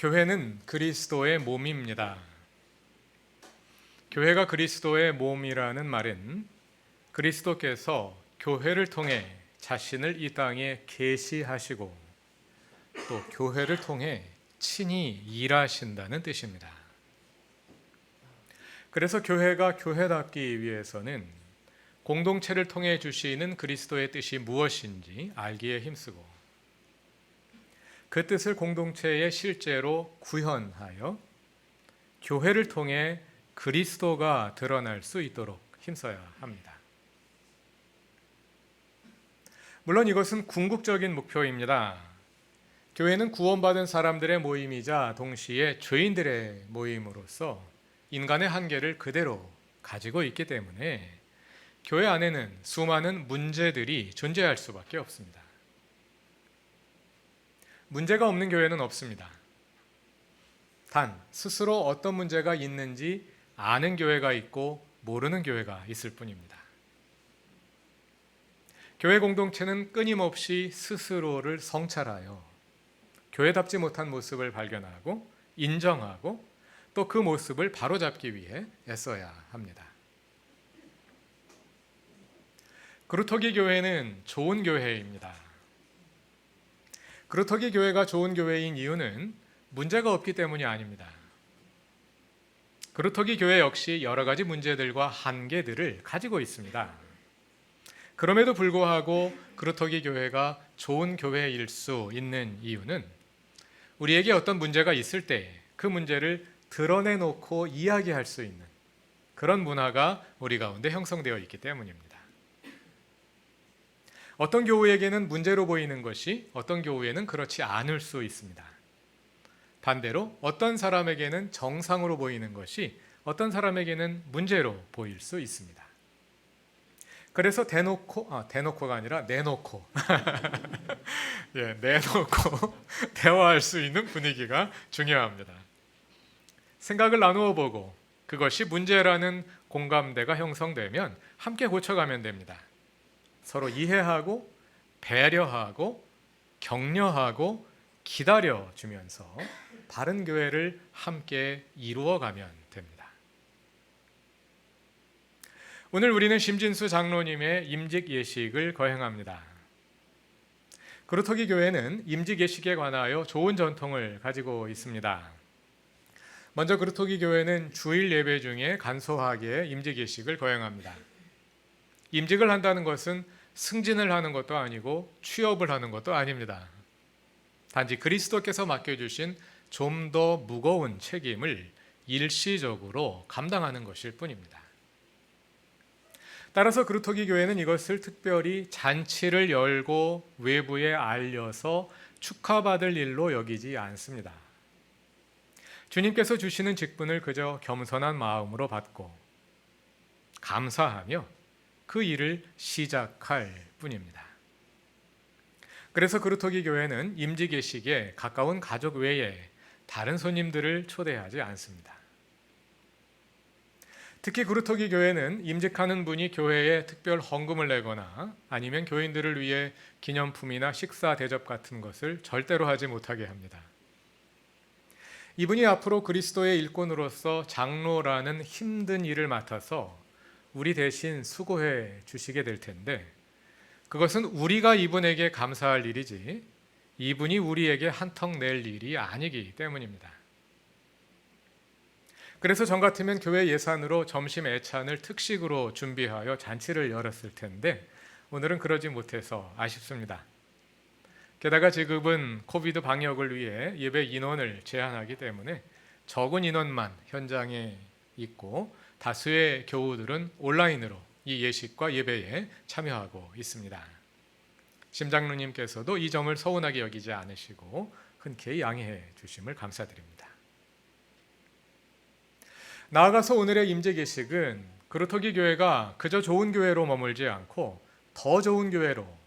교회는 그리스도의 몸입니다. 교회가 그리스도의 몸이라는 말은 그리스도께서 교회를 통해 자신을 이 땅에 계시하시고 또 교회를 통해 친히 일하신다는 뜻입니다. 그래서 교회가 교회답기 위해서는 공동체를 통해 주시는 그리스도의 뜻이 무엇인지 알기에 힘쓰고 그 뜻을 공동체에 실제로 구현하여 교회를 통해 그리스도가 드러날 수 있도록 힘써야 합니다. 물론 이것은 궁극적인 목표입니다. 교회는 구원받은 사람들의 모임이자 동시에 죄인들의 모임으로서 인간의 한계를 그대로 가지고 있기 때문에 교회 안에는 수많은 문제들이 존재할 수밖에 없습니다. 문제가 없는 교회는 없습니다. 단 스스로 어떤 문제가 있는지 아는 교회가 있고 모르는 교회가 있을 뿐입니다. 교회 공동체는 끊임없이 스스로를 성찰하여 교회답지 못한 모습을 발견하고 인정하고 또 그 모습을 바로잡기 위해 애써야 합니다. 그루터기 교회는 좋은 교회입니다. 그루터기 교회가 좋은 교회인 이유는 문제가 없기 때문이 아닙니다. 그루터기 교회 역시 여러 가지 문제들과 한계들을 가지고 있습니다. 그럼에도 불구하고 그루터기 교회가 좋은 교회일 수 있는 이유는 우리에게 어떤 문제가 있을 때 그 문제를 드러내놓고 이야기할 수 있는 그런 문화가 우리 가운데 형성되어 있기 때문입니다. 어떤 교우에게는 문제로 보이는 것이 어떤 교우에는 그렇지 않을 수 있습니다. 반대로 어떤 사람에게는 정상으로 보이는 것이 어떤 사람에게는 문제로 보일 수 있습니다. 그래서 대놓고가 아니라 내놓고 내놓고 대화할 수 있는 분위기가 중요합니다. 생각을 나누어 보고 그것이 문제라는 공감대가 형성되면 함께 고쳐가면 됩니다. 서로 이해하고 배려하고 격려하고 기다려주면서 바른 교회를 함께 이루어가면 됩니다. 오늘 우리는 심진수 장로님의 임직 예식을 거행합니다. 그루터기 교회는 임직 예식에 관하여 좋은 전통을 가지고 있습니다. 먼저 그루터기 교회는 주일 예배 중에 간소하게 임직 예식을 거행합니다. 임직을 한다는 것은 승진을 하는 것도 아니고 취업을 하는 것도 아닙니다. 단지 그리스도께서 맡겨주신 좀 더 무거운 책임을 일시적으로 감당하는 것일 뿐입니다. 따라서 그루터기 교회는 이것을 특별히 잔치를 열고 외부에 알려서 축하받을 일로 여기지 않습니다. 주님께서 주시는 직분을 그저 겸손한 마음으로 받고 감사하며 그 일을 시작할 뿐입니다. 그래서 그루터기 교회는 임직 예식에 가까운 가족 외에 다른 손님들을 초대하지 않습니다. 특히 그루터기 교회는 임직하는 분이 교회에 특별 헌금을 내거나 아니면 교인들을 위해 기념품이나 식사 대접 같은 것을 절대로 하지 못하게 합니다. 이분이 앞으로 그리스도의 일꾼으로서 장로라는 힘든 일을 맡아서 우리 대신 수고해 주시게 될 텐데 그것은 우리가 이분에게 감사할 일이지 이분이 우리에게 한턱 낼 일이 아니기 때문입니다. 그래서 전 같으면 교회 예산으로 점심 애찬을 특식으로 준비하여 잔치를 열었을 텐데 오늘은 그러지 못해서 아쉽습니다. 게다가 지금은 코비드 방역을 위해 예배 인원을 제한하기 때문에 적은 인원만 현장에 있고 다수의 교우들은 온라인으로 이 예식과 예배에 참여하고 있습니다. 심장로님께서도 이 점을 서운하게 여기지 않으시고 흔쾌히 양해해 주심을 감사드립니다. 나아가서 오늘의 임재 예식은 그루터기 교회가 그저 좋은 교회로 머물지 않고 더 좋은 교회로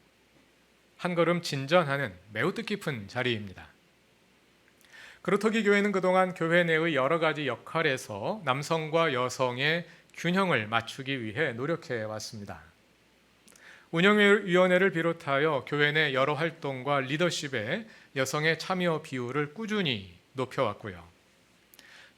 한 걸음 진전하는 매우 뜻깊은 자리입니다. 그루터기 교회는 그동안 교회 내의 여러 가지 역할에서 남성과 여성의 균형을 맞추기 위해 노력해 왔습니다. 운영위원회를 비롯하여 교회 내 여러 활동과 리더십에 여성의 참여 비율을 꾸준히 높여왔고요.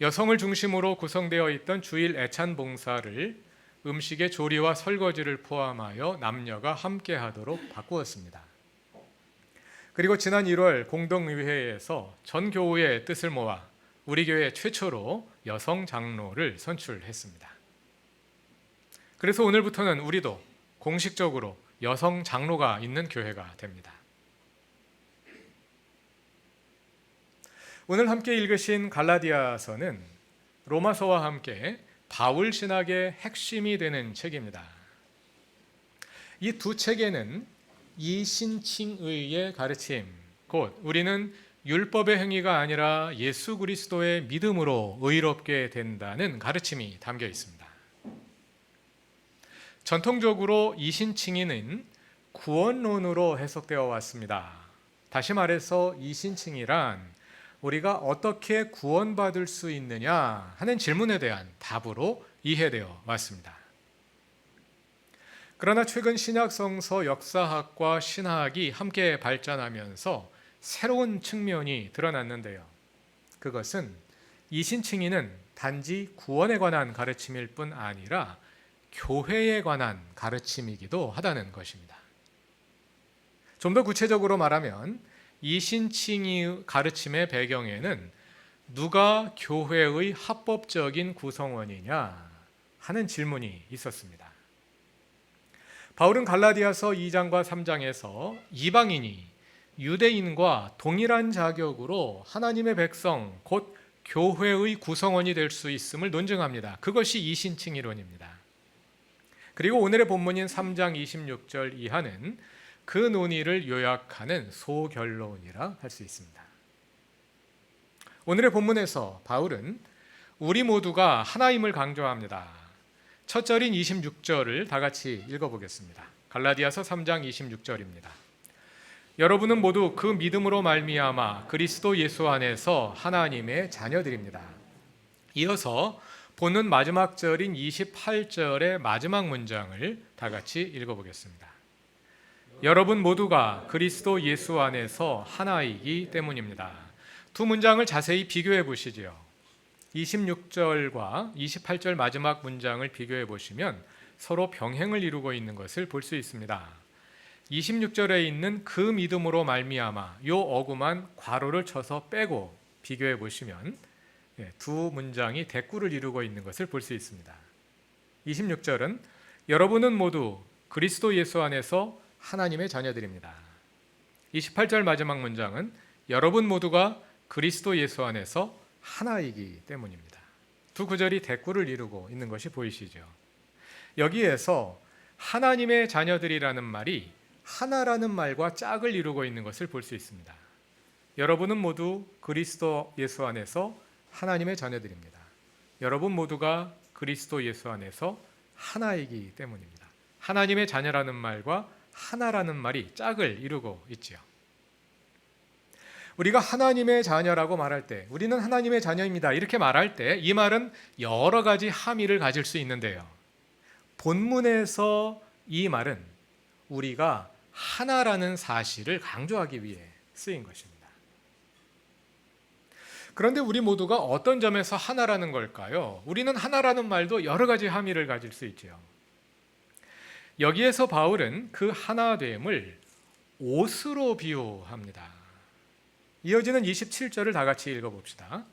여성을 중심으로 구성되어 있던 주일 애찬 봉사를 음식의 조리와 설거지를 포함하여 남녀가 함께 하도록 바꾸었습니다. 그리고 지난 1월 공동의회에서 전 교우의 뜻을 모아 우리 교회 최초로 여성 장로를 선출했습니다. 그래서 오늘부터는 우리도 공식적으로 여성 장로가 있는 교회가 됩니다. 오늘 함께 읽으신 갈라디아서는 로마서와 함께 바울 신학의 핵심이 되는 책입니다. 이 두 책에는 이신칭의의 가르침, 곧 우리는 율법의 행위가 아니라 예수 그리스도의 믿음으로 의롭게 된다는 가르침이 담겨 있습니다. 전통적으로 이신칭의는 구원론으로 해석되어 왔습니다. 다시 말해서 이신칭의란 우리가 어떻게 구원받을 수 있느냐 하는 질문에 대한 답으로 이해되어 왔습니다. 그러나 최근 신약성서 역사학과 신학이 함께 발전하면서 새로운 측면이 드러났는데요. 그것은 이신칭의는 단지 구원에 관한 가르침일 뿐 아니라 교회에 관한 가르침이기도 하다는 것입니다. 좀 더 구체적으로 말하면 이신칭의 가르침의 배경에는 누가 교회의 합법적인 구성원이냐 하는 질문이 있었습니다. 바울은 갈라디아서 2장과 3장에서 이방인이 유대인과 동일한 자격으로 하나님의 백성, 곧 교회의 구성원이 될 수 있음을 논증합니다. 그것이 이신칭의론입니다. 그리고 오늘의 본문인 3장 26절 이하는 그 논의를 요약하는 소결론이라 할 수 있습니다. 오늘의 본문에서 바울은 우리 모두가 하나임을 강조합니다. 첫 절인 26절을 다 같이 읽어보겠습니다. 갈라디아서 3장 26절입니다. 여러분은 모두 그 믿음으로 말미암아 그리스도 예수 안에서 하나님의 자녀들입니다. 이어서 본문 마지막 절인 28절의 마지막 문장을 다 같이 읽어보겠습니다. 여러분 모두가 그리스도 예수 안에서 하나이기 때문입니다. 두 문장을 자세히 비교해 보시죠. 26절과 28절 마지막 문장을 비교해 보시면 서로 병행을 이루고 있는 것을 볼 수 있습니다. 26절에 있는 그 믿음으로 말미암아 요 어구만 괄호를 쳐서 빼고 비교해 보시면 두 문장이 대꾸를 이루고 있는 것을 볼 수 있습니다. 26절은 여러분은 모두 그리스도 예수 안에서 하나님의 자녀들입니다. 28절 마지막 문장은 여러분 모두가 그리스도 예수 안에서 하나이기 때문입니다. 두 구절이 대꾸를 이루고 있는 것이 보이시죠? 여기에서 하나님의 자녀들이라는 말이 하나라는 말과 짝을 이루고 있는 것을 볼 수 있습니다. 여러분은 모두 그리스도 예수 안에서 하나님의 자녀들입니다. 여러분 모두가 그리스도 예수 안에서 하나이기 때문입니다. 하나님의 자녀라는 말과 하나라는 말이 짝을 이루고 있지요. 우리가 하나님의 자녀라고 말할 때, 우리는 하나님의 자녀입니다, 이렇게 말할 때 이 말은 여러 가지 함의를 가질 수 있는데요. 본문에서 이 말은 우리가 하나라는 사실을 강조하기 위해 쓰인 것입니다. 그런데 우리 모두가 어떤 점에서 하나라는 걸까요? 우리는 하나라는 말도 여러 가지 함의를 가질 수 있죠. 여기에서 바울은 그 하나됨을 옷으로 비유합니다. 이어지는 27절을 다 같이 읽어봅시다.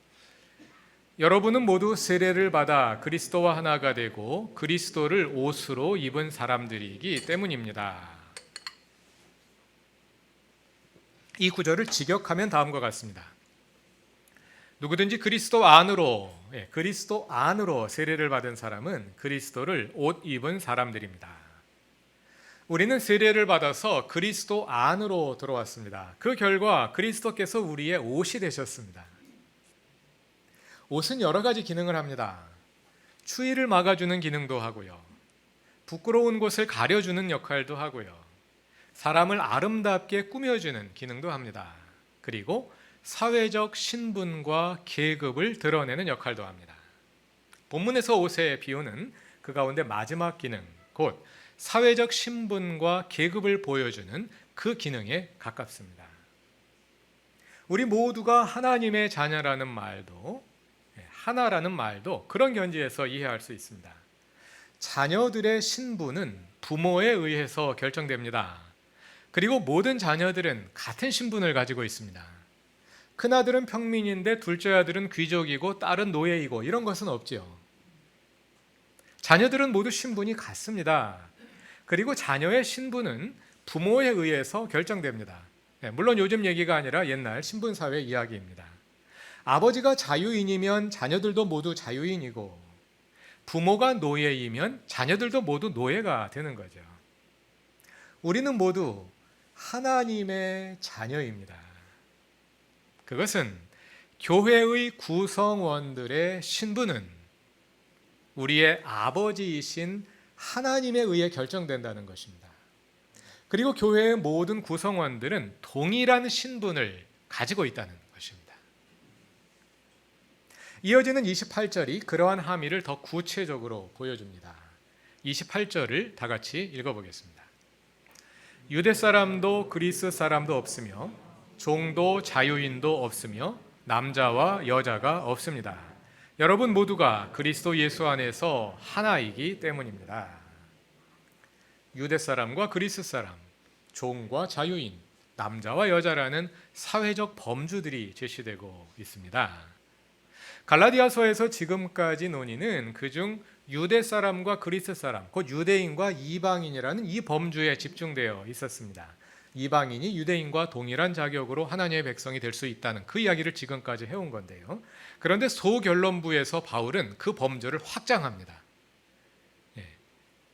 여러분은 모두 세례를 받아 그리스도와 하나가 되고 그리스도를 옷으로 입은 사람들이기 때문입니다. 이 구절을 직역하면 다음과 같습니다. 누구든지 그리스도 안으로 세례를 받은 사람은 그리스도를 옷 입은 사람들입니다. 우리는 세례를 받아서 그리스도 안으로 들어왔습니다. 그 결과 그리스도께서 우리의 옷이 되셨습니다. 옷은 여러 가지 기능을 합니다. 추위를 막아주는 기능도 하고요. 부끄러운 곳을 가려주는 역할도 하고요. 사람을 아름답게 꾸며주는 기능도 합니다. 그리고 사회적 신분과 계급을 드러내는 역할도 합니다. 본문에서 옷의 비유는 그 가운데 마지막 기능, 곧 사회적 신분과 계급을 보여주는 그 기능에 가깝습니다. 우리 모두가 하나님의 자녀라는 말도, 하나라는 말도 그런 견지에서 이해할 수 있습니다. 자녀들의 신분은 부모에 의해서 결정됩니다. 그리고 모든 자녀들은 같은 신분을 가지고 있습니다. 큰아들은 평민인데 둘째 아들은 귀족이고 딸은 노예이고 이런 것은 없지요. 자녀들은 모두 신분이 같습니다. 그리고 자녀의 신분은 부모에 의해서 결정됩니다. 물론 요즘 얘기가 아니라 옛날 신분사회 이야기입니다. 아버지가 자유인이면 자녀들도 모두 자유인이고, 부모가 노예이면 자녀들도 모두 노예가 되는 거죠. 우리는 모두 하나님의 자녀입니다. 그것은 교회의 구성원들의 신분은 우리의 아버지이신 하나님에 의해 결정된다는 것입니다. 그리고 교회의 모든 구성원들은 동일한 신분을 가지고 있다는 것입니다. 이어지는 28절이 그러한 함의를 더 구체적으로 보여줍니다. 28절을 다 같이 읽어보겠습니다. 유대 사람도 그리스 사람도 없으며 종도 자유인도 없으며 남자와 여자가 없습니다. 여러분 모두가 그리스도 예수 안에서 하나이기 때문입니다. 유대 사람과 그리스 사람, 종과 자유인, 남자와 여자라는 사회적 범주들이 제시되고 있습니다. 갈라디아서에서 지금까지 논의는 그중 유대 사람과 그리스 사람, 곧 유대인과 이방인이라는 이 범주에 집중되어 있었습니다. 이방인이 유대인과 동일한 자격으로 하나님의 백성이 될 수 있다는 그 이야기를 지금까지 해온 건데요. 그런데 소결론부에서 바울은 그 범주를 확장합니다.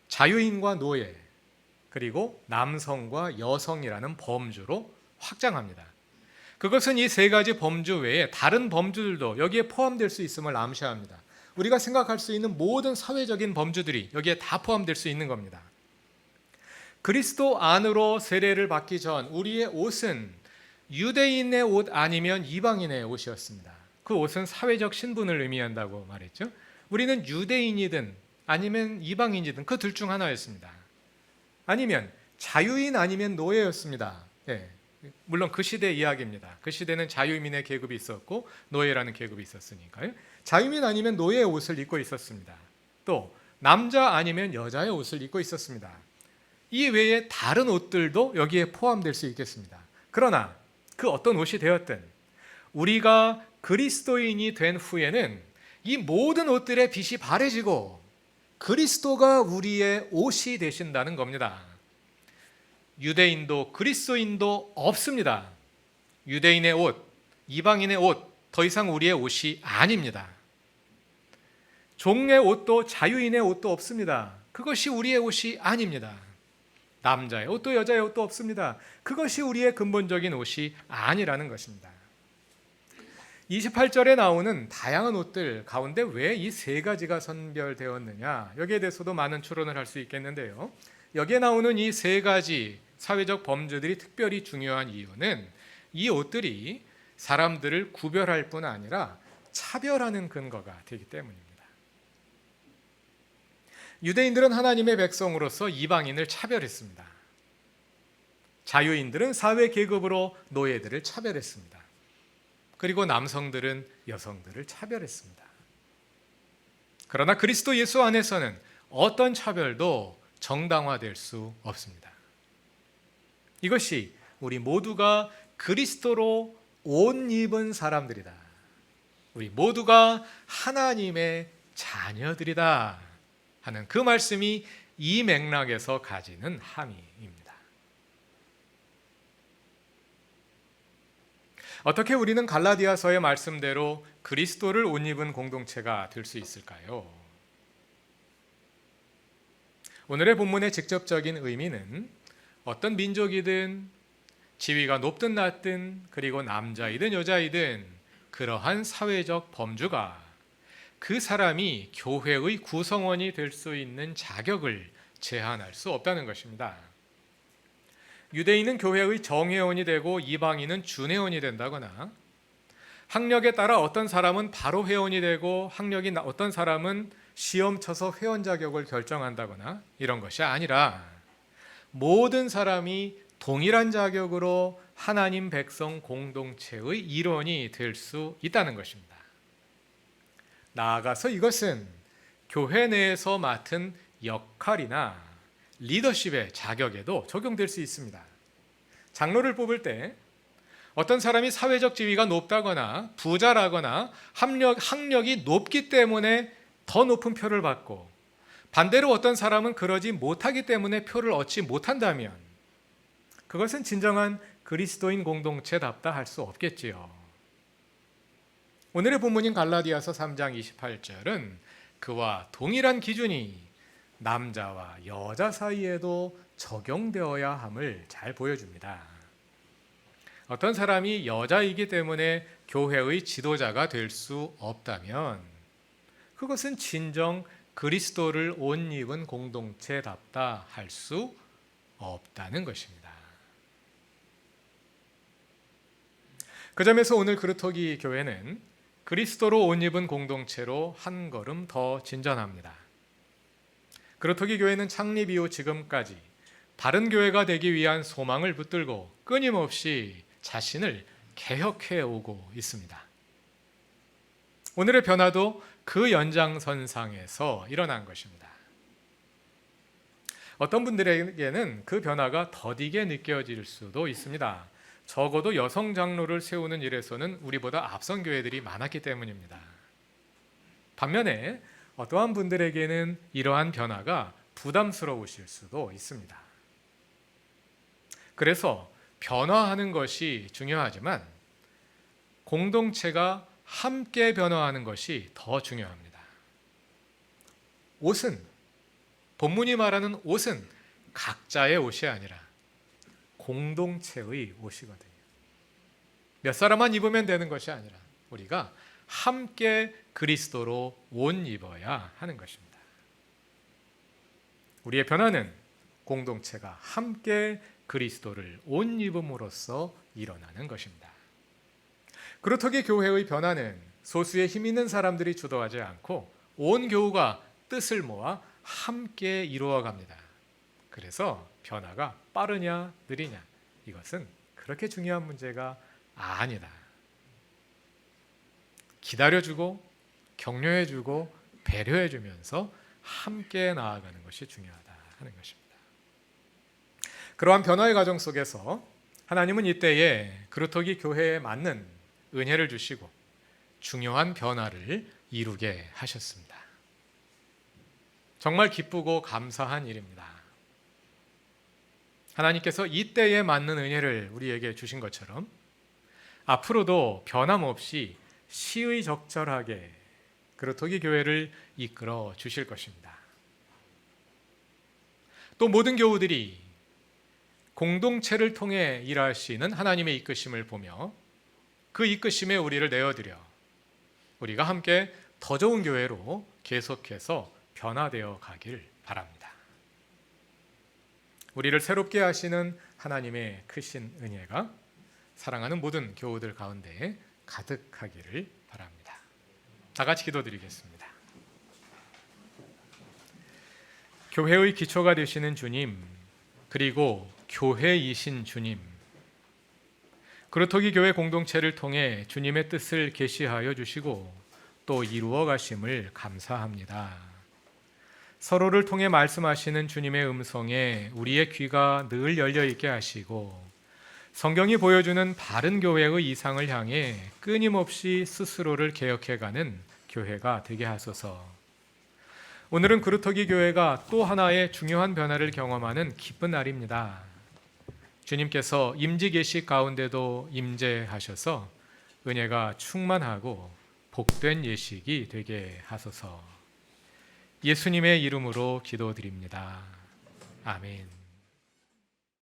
자유인과 노예, 그리고 남성과 여성이라는 범주로 확장합니다. 그것은 이 세 가지 범주 외에 다른 범주들도 여기에 포함될 수 있음을 암시합니다. 우리가 생각할 수 있는 모든 사회적인 범주들이 여기에 다 포함될 수 있는 겁니다. 그리스도 안으로 세례를 받기 전 우리의 옷은 유대인의 옷 아니면 이방인의 옷이었습니다. 그 옷은 사회적 신분을 의미한다고 말했죠. 우리는 유대인이든 아니면 이방인이든 그 둘 중 하나였습니다. 아니면 자유인 아니면 노예였습니다. 물론 그 시대 이야기입니다. 그 시대는 자유민의 계급이 있었고 노예라는 계급이 있었으니까요. 자유민 아니면 노예의 옷을 입고 있었습니다. 또 남자 아니면 여자의 옷을 입고 있었습니다. 이 외에 다른 옷들도 여기에 포함될 수 있겠습니다. 그러나 그 어떤 옷이 되었든 우리가 그리스도인이 된 후에는 이 모든 옷들의 빛이 바래지고 그리스도가 우리의 옷이 되신다는 겁니다. 유대인도 그리스도인도 없습니다. 유대인의 옷, 이방인의 옷, 더 이상 우리의 옷이 아닙니다. 종의 옷도 자유인의 옷도 없습니다. 그것이 우리의 옷이 아닙니다. 남자의 옷도 여자의 옷도 없습니다. 그것이 우리의 근본적인 옷이 아니라는 것입니다. 28절에 나오는 다양한 옷들 가운데 왜 이 세 가지가 선별되었느냐, 여기에 대해서도 많은 추론을 할 수 있겠는데요. 여기에 나오는 이 세 가지 사회적 범주들이 특별히 중요한 이유는 이 옷들이 사람들을 구별할 뿐 아니라 차별하는 근거가 되기 때문입니다. 유대인들은 하나님의 백성으로서 이방인을 차별했습니다. 자유인들은 사회 계급으로 노예들을 차별했습니다. 그리고 남성들은 여성들을 차별했습니다. 그러나 그리스도 예수 안에서는 어떤 차별도 정당화될 수 없습니다. 이것이 우리 모두가 그리스도로 옷 입은 사람들이다. 우리 모두가 하나님의 자녀들이다 하는 그 말씀이 이 맥락에서 가지는 함의입니다. 어떻게 우리는 갈라디아서의 말씀대로 그리스도를 옷 입은 공동체가 될 수 있을까요? 오늘의 본문의 직접적인 의미는 어떤 민족이든 지위가 높든 낮든 그리고 남자이든 여자이든 그러한 사회적 범주가 그 사람이 교회의 구성원이 될 수 있는 자격을 제한할 수 없다는 것입니다. 유대인은 교회의 정회원이 되고 이방인은 준회원이 된다거나, 학력에 따라 어떤 사람은 바로 회원이 되고 학력이 어떤 사람은 시험 쳐서 회원 자격을 결정한다거나 이런 것이 아니라 모든 사람이 동일한 자격으로 하나님 백성 공동체의 일원이 될 수 있다는 것입니다. 나아가서 이것은 교회 내에서 맡은 역할이나 리더십의 자격에도 적용될 수 있습니다. 장로를 뽑을 때 어떤 사람이 사회적 지위가 높다거나 부자라거나 학력이 높기 때문에 더 높은 표를 받고, 반대로 어떤 사람은 그러지 못하기 때문에 표를 얻지 못한다면 그것은 진정한 그리스도인 공동체답다 할 수 없겠지요. 오늘의 본문인 갈라디아서 3장 28절은 그와 동일한 기준이 남자와 여자 사이에도 적용되어야 함을 잘 보여줍니다. 어떤 사람이 여자이기 때문에 교회의 지도자가 될 수 없다면 그것은 진정 그리스도를 옷 입은 공동체답다 할 수 없다는 것입니다. 그 점에서 오늘 그루터기 교회는 그리스도로 옷 입은 공동체로 한 걸음 더 진전합니다. 그루터기 교회는 창립 이후 지금까지 바른 교회가 되기 위한 소망을 붙들고 끊임없이 자신을 개혁해 오고 있습니다. 오늘의 변화도 그 연장선상에서 일어난 것입니다. 어떤 분들에게는 그 변화가 더디게 느껴질 수도 있습니다. 적어도 여성 장로를 세우는 일에서는 우리보다 앞선 교회들이 많았기 때문입니다. 반면에 어떠한 분들에게는 이러한 변화가 부담스러우실 수도 있습니다. 그래서 변화하는 것이 중요하지만 공동체가 함께 변화하는 것이 더 중요합니다. 옷은, 본문이 말하는 옷은 각자의 옷이 아니라 공동체의 옷이거든요. 몇 사람만 입으면 되는 것이 아니라 우리가 함께 그리스도로 옷 입어야 하는 것입니다. 우리의 변화는 공동체가 함께 그리스도를 옷 입음으로써 일어나는 것입니다. 그루터기 교회의 변화는 소수의 힘 있는 사람들이 주도하지 않고 온 교우가 뜻을 모아 함께 이루어갑니다. 그래서 변화가 빠르냐 느리냐, 이것은 그렇게 중요한 문제가 아니다. 기다려주고 격려해주고 배려해주면서 함께 나아가는 것이 중요하다 하는 것입니다. 그러한 변화의 과정 속에서 하나님은 이때에 그루터기 교회에 맞는 은혜를 주시고 중요한 변화를 이루게 하셨습니다. 정말 기쁘고 감사한 일입니다. 하나님께서 이때에 맞는 은혜를 우리에게 주신 것처럼 앞으로도 변함없이 시의적절하게 그루터기 교회를 이끌어 주실 것입니다. 또 모든 교우들이 공동체를 통해 일할 수 있는 하나님의 이끄심을 보며 그 이끄심에 우리를 내어드려 우리가 함께 더 좋은 교회로 계속해서 변화되어 가길 바랍니다. 우리를 새롭게 하시는 하나님의 크신 은혜가 사랑하는 모든 교우들 가운데 가득하기를 바랍니다. 다 같이 기도드리겠습니다. 교회의 기초가 되시는 주님, 그리고 교회이신 주님, 그루터기 교회 공동체를 통해 주님의 뜻을 계시하여 주시고 또 이루어 가심을 감사합니다. 서로를 통해 말씀하시는 주님의 음성에 우리의 귀가 늘 열려 있게 하시고 성경이 보여주는 바른 교회의 이상을 향해 끊임없이 스스로를 개혁해가는 교회가 되게 하소서. 오늘은 그루터기 교회가 또 하나의 중요한 변화를 경험하는 기쁜 날입니다. 주님께서 임지 계시 가운데도 임재하셔서 은혜가 충만하고 복된 예식이 되게 하소서. 예수님의 이름으로 기도드립니다. 아멘.